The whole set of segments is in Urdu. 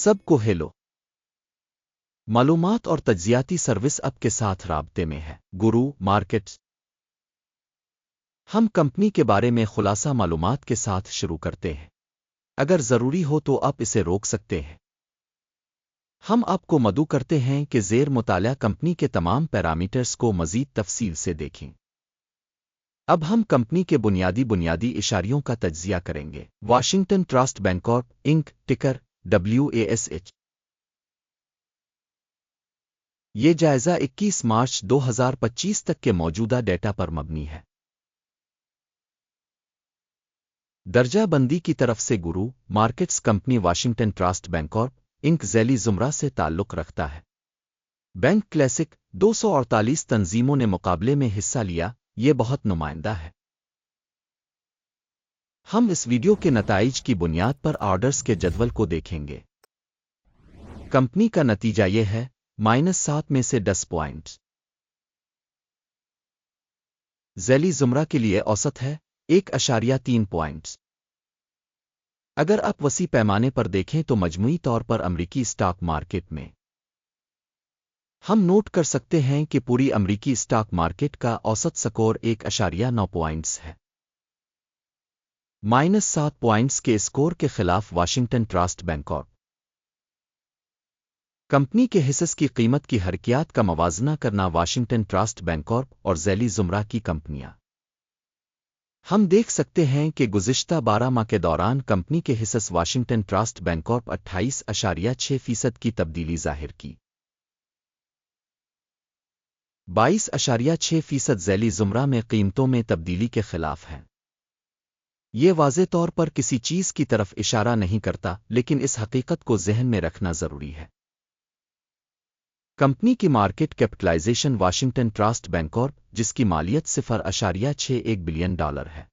سب کو ہیلو، معلومات اور تجزیاتی سروس اب کے ساتھ رابطے میں ہے۔ گرو مارکیٹس، ہم کمپنی کے بارے میں خلاصہ معلومات کے ساتھ شروع کرتے ہیں۔ اگر ضروری ہو تو آپ اسے روک سکتے ہیں۔ ہم آپ کو مدعو کرتے ہیں کہ زیر مطالعہ کمپنی کے تمام پیرامیٹرز کو مزید تفصیل سے دیکھیں۔ اب ہم کمپنی کے بنیادی اشاریوں کا تجزیہ کریں گے۔ واشنگٹن ٹرسٹ بینکارپ انک، ٹکر WASH۔ یہ جائزہ 21 مارچ 2025 تک کے موجودہ ڈیٹا پر مبنی ہے۔ درجہ بندی کی طرف سے گرو مارکیٹس کمپنی واشنگٹن ٹرسٹ بینکارپ انک ذیلی زمرہ سے تعلق رکھتا ہے۔ بینک کلاسک 248 تنظیموں نے مقابلے میں حصہ لیا، یہ بہت نمائندہ ہے۔ ہم اس ویڈیو کے نتائج کی بنیاد پر آرڈرز کے جدول کو دیکھیں گے۔ کمپنی کا نتیجہ یہ ہے -7 میں سے 10 پوائنٹس۔ ذیلی زمرہ کے لیے اوسط ہے 1.3 پوائنٹس۔ اگر آپ وسیع پیمانے پر دیکھیں تو مجموعی طور پر امریکی اسٹاک مارکیٹ میں ہم نوٹ کر سکتے ہیں کہ پوری امریکی اسٹاک مارکیٹ کا اوسط سکور 1.9 پوائنٹس ہے۔ -7 پوائنٹس کے اسکور کے خلاف واشنگٹن ٹرسٹ بینکارپ کمپنی کے حصص کی قیمت کی حرکیات کا موازنہ کرنا۔ واشنگٹن ٹرسٹ بینکارپ اور ذیلی زمرہ کی کمپنیاں، ہم دیکھ سکتے ہیں کہ گزشتہ 12 ماہ کے دوران کمپنی کے حصص واشنگٹن ٹرسٹ بینکارپ 28.6% کی تبدیلی ظاہر کی۔ 22.6% ذیلی زمرہ میں قیمتوں میں تبدیلی کے خلاف ہیں۔ یہ واضح طور پر کسی چیز کی طرف اشارہ نہیں کرتا، لیکن اس حقیقت کو ذہن میں رکھنا ضروری ہے۔ کمپنی کی مارکیٹ کیپٹلائزیشن واشنگٹن ٹرسٹ بینکارپ، جس کی مالیت $0.61 بلین ہے،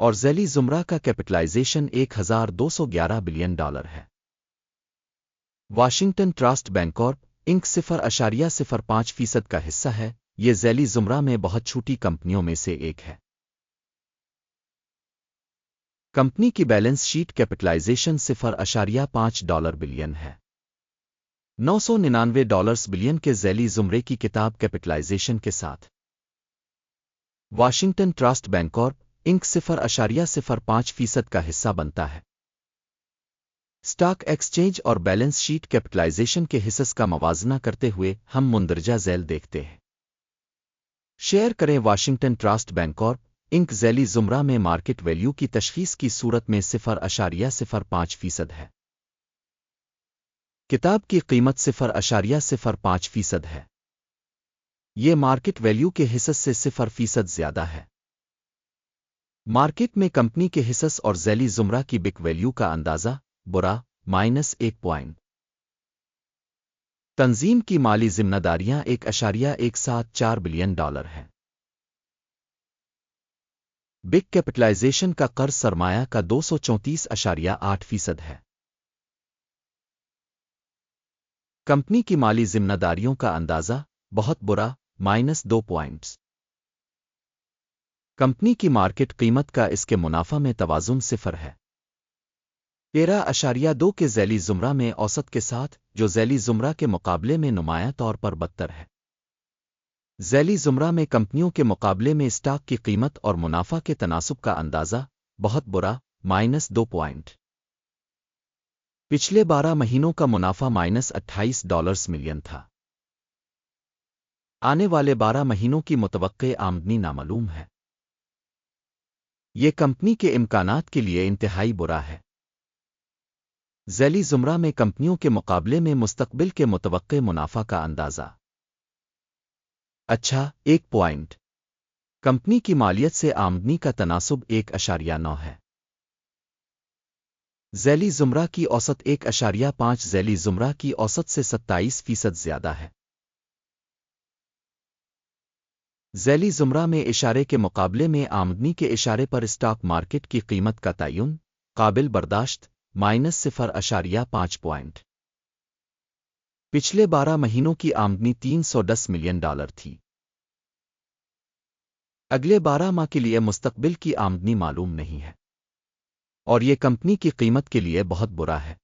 اور ذیلی زمرہ کا کیپٹلائزیشن $1,211 بلین ہے۔ واشنگٹن ٹرسٹ بینکارپ انک 0.05% کا حصہ ہے، یہ ذیلی زمرہ میں بہت چھوٹی کمپنیوں میں سے ایک ہے۔ کمپنی کی بیلنس شیٹ کیپٹلائزیشن $0.5 بلین ہے۔ $999 بلین کے ذیلی زمرے کی کتاب کیپٹلائزیشن کے ساتھ واشنگٹن ٹرسٹ بینکارپ انک 0.05% کا حصہ بنتا ہے۔ اسٹاک ایکسچینج اور بیلنس شیٹ کیپٹلائزیشن کے حصص کا موازنہ کرتے ہوئے ہم مندرجہ ذیل دیکھتے ہیں۔ شیئر کریں واشنگٹن ٹرسٹ بینکارپ انک ذیلی زمرہ میں مارکیٹ ویلیو کی تشخیص کی صورت میں 0.05% ہے۔ کتاب کی قیمت 0.05% ہے۔ یہ مارکیٹ ویلیو کے حصص سے 0% زیادہ ہے۔ مارکیٹ میں کمپنی کے حصص اور ذیلی زمرہ کی بک ویلیو کا اندازہ برا -1 پوائنٹ۔ تنظیم کی مالی ذمہ داریاں $1.174 بلین ہے۔ بک کیپٹلائزیشن کا قرض سرمایہ کا 234.8% ہے۔ کمپنی کی مالی ذمہ داریوں کا اندازہ بہت برا -2 پوائنٹس۔ کمپنی کی مارکیٹ قیمت کا اس کے منافع میں توازن 0 ہے۔ 13.2 کے ذیلی زمرہ میں اوسط کے ساتھ، جو ذیلی زمرہ کے مقابلے میں نمایاں طور پر بدتر ہے۔ ذیلی زمرہ میں کمپنیوں کے مقابلے میں اسٹاک کی قیمت اور منافع کے تناسب کا اندازہ بہت برا -2 پوائنٹ۔ پچھلے 12 مہینوں کا منافع $28 ملین تھا۔ آنے والے 12 مہینوں کی متوقع آمدنی نامعلوم ہے۔ یہ کمپنی کے امکانات کے لیے انتہائی برا ہے۔ ذیلی زمرہ میں کمپنیوں کے مقابلے میں مستقبل کے متوقع منافع کا اندازہ اچھا 1 پوائنٹ۔ کمپنی کی مالیت سے آمدنی کا تناسب 1.9 ہے۔ ذیلی زمرہ کی اوسط 1.5 ذیلی زمرہ کی اوسط سے 27% زیادہ ہے۔ ذیلی زمرہ میں اشارے کے مقابلے میں آمدنی کے اشارے پر اسٹاک مارکیٹ کی قیمت کا تعین قابل برداشت -0.5 پوائنٹ۔ پچھلے 12 مہینوں کی آمدنی $310 ملین تھی۔ اگلے 12 ماہ کے لیے مستقبل کی آمدنی معلوم نہیں ہے، اور یہ کمپنی کی قیمت کے لیے بہت برا ہے۔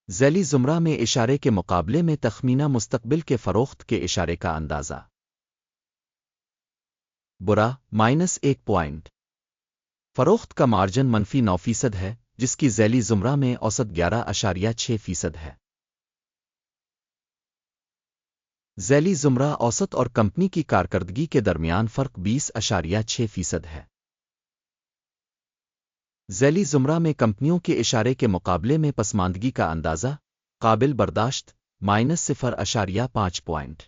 ذیلی زمرہ میں اشارے کے مقابلے میں تخمینہ مستقبل کے فروخت کے اشارے کا اندازہ برا -1 پوائنٹ فروخت کا مارجن -9% ہے، جس کی ذیلی زمرہ میں اوسط 11.6% ہے۔ ذیلی زمرہ اوسط اور کمپنی کی کارکردگی کے درمیان فرق 20.6% ہے۔ ذیلی زمرہ میں کمپنیوں کے اشارے کے مقابلے میں پسماندگی کا اندازہ قابل برداشت -0.5 پوائنٹ۔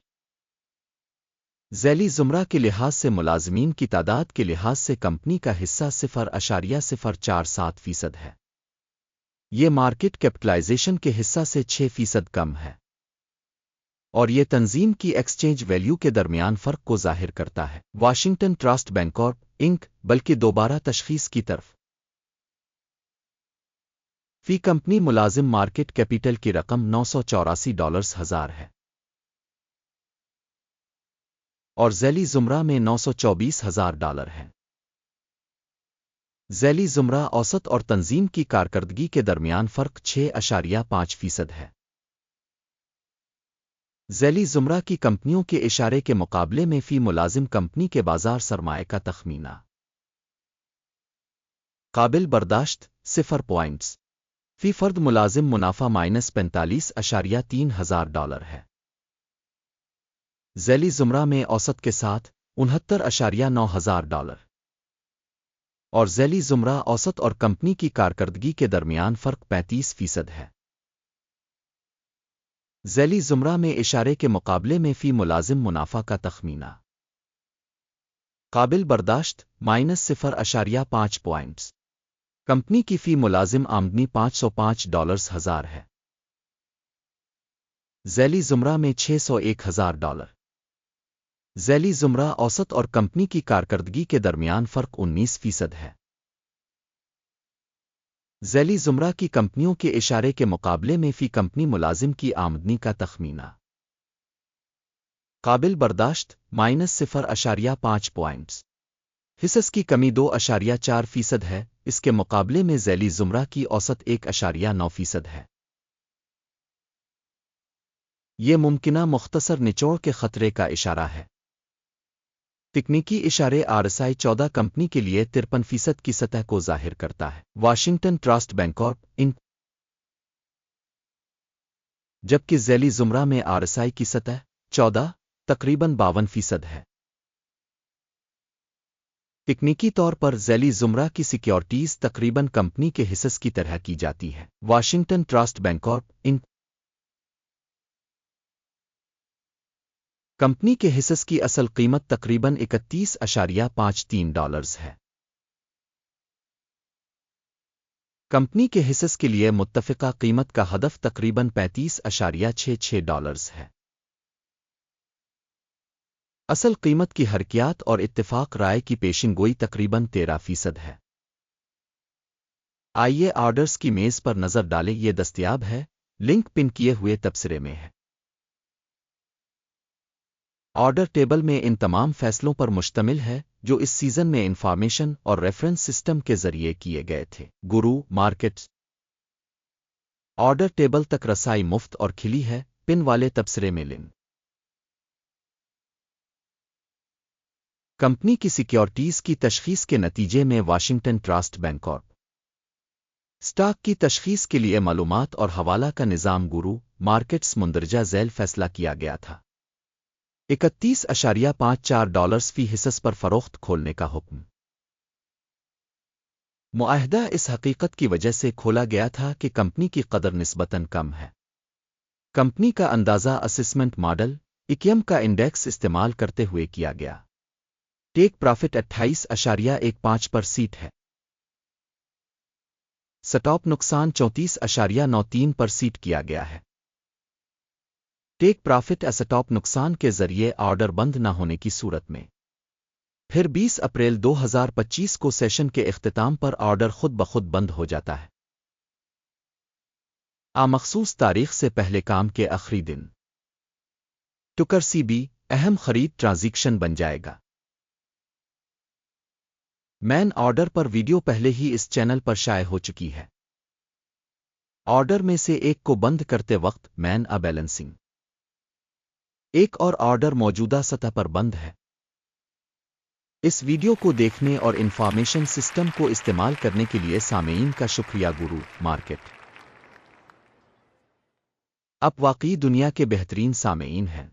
ذیلی زمرہ کے لحاظ سے ملازمین کی تعداد کے لحاظ سے کمپنی کا حصہ 0.047% ہے۔ یہ مارکیٹ کیپٹلائزیشن کے حصہ سے 6% کم ہے، اور یہ تنظیم کی ایکسچینج ویلیو کے درمیان فرق کو ظاہر کرتا ہے۔ واشنگٹن ٹرسٹ بینکارپ انک بلکہ دوبارہ تشخیص کی طرف فی کمپنی ملازم مارکیٹ کیپیٹل کی رقم $984 ہے، اور ذیلی زمرہ میں $924,000 ہے۔ ذیلی زمرہ اوسط اور تنظیم کی کارکردگی کے درمیان فرق 6.5% ہے۔ ذیلی زمرہ کی کمپنیوں کے اشارے کے مقابلے میں فی ملازم کمپنی کے بازار سرمایہ کا تخمینہ قابل برداشت 0 پوائنٹس فی فرد ملازم منافع -$45.3 ہے۔ ذیلی زمرہ میں اوسط کے ساتھ $69,900 اور ذیلی زمرہ اوسط اور کمپنی کی کارکردگی کے درمیان فرق 35% ہے۔ ذیلی زمرہ میں اشارے کے مقابلے میں فی ملازم منافع کا تخمینہ قابل برداشت -0.5 پوائنٹس کمپنی کی فی ملازم آمدنی $505,000 ہے۔ ذیلی زمرہ میں $601,000۔ ذیلی زمرہ اوسط اور کمپنی کی کارکردگی کے درمیان فرق 19% ہے۔ ذیلی زمرہ کی کمپنیوں کے اشارے کے مقابلے میں فی کمپنی ملازم کی آمدنی کا تخمینہ قابل برداشت -0.5 پوائنٹس حصص کی کمی 2.4% ہے، اس کے مقابلے میں ذیلی زمرہ کی اوسط 1.9% ہے۔ یہ ممکنہ مختصر نچوڑ کے خطرے کا اشارہ ہے۔ تکنیکی اشارے RSI 14 کمپنی کے لیے 53% کی سطح کو ظاہر کرتا ہے۔ واشنگٹن ٹرسٹ بینکارپ انک جبکہ ذیلی زمرہ میں RSI کی سطح 14 تقریباً 52% ہے۔ تکنیکی طور پر ذیلی زمرہ کی سیکیورٹیز تقریباً کمپنی کے حصص کی طرح کی جاتی ہے۔ واشنگٹن ٹرسٹ بینکارپ انک کمپنی کے حصص کی اصل قیمت تقریباً $31.53 ہے۔ کمپنی کے حصص کے لیے متفقہ قیمت کا ہدف تقریباً $35.66 ہے۔ اصل قیمت کی حرکیات اور اتفاق رائے کی پیشن گوئی تقریباً 13% ہے۔ آئیے آرڈرز کی میز پر نظر ڈالیں، یہ دستیاب ہے، لنک پن کیے ہوئے تبصرے میں ہے۔ آرڈر ٹیبل میں ان تمام فیصلوں پر مشتمل ہے جو اس سیزن میں انفارمیشن اور ریفرنس سسٹم کے ذریعے کیے گئے تھے۔ گرو مارکیٹس آرڈر ٹیبل تک رسائی مفت اور کھلی ہے، پن والے تبصرے میں لنک کمپنی کی سیکیورٹیز کی تشخیص کے نتیجے میں واشنگٹن ٹرسٹ بینکارپ اسٹاک کی تشخیص کے لیے معلومات اور حوالہ کا نظام گرو مارکیٹس مندرجہ ذیل فیصلہ کیا گیا تھا۔ $31.54 فی حصص پر فروخت کھولنے کا حکم۔ معاہدہ اس حقیقت کی وجہ سے کھولا گیا تھا کہ کمپنی کی قدر نسبتاً کم ہے۔ کمپنی کا اندازہ اسسمنٹ ماڈل اکیم کا انڈیکس استعمال کرتے ہوئے کیا گیا۔ ٹیک پرافٹ 28.15% ہے۔ سٹاپ نقصان 34.93% کیا گیا ہے۔ ٹیک پرافٹ اسٹاپ نقصان کے ذریعے آرڈر بند نہ ہونے کی صورت میں۔ پھر 20 اپریل 2025 کو سیشن کے اختتام پر آرڈر خود بخود بند ہو جاتا ہے۔ مخصوص تاریخ سے پہلے کام کے آخری دن ٹکر CB اہم خرید ٹرانزیکشن بن جائے گا۔ مین آرڈر پر ویڈیو پہلے ہی اس چینل پر شائع ہو چکی ہے۔ آرڈر میں سے ایک کو بند کرتے وقت مین بیلنسنگ ایک اور آرڈر موجودہ سطح پر بند ہے۔ اس ویڈیو کو دیکھنے اور انفارمیشن سسٹم کو استعمال کرنے کے لیے سامعین کا شکریہ۔ گورو مارکیٹ آپ واقعی دنیا کے بہترین سامعین ہیں۔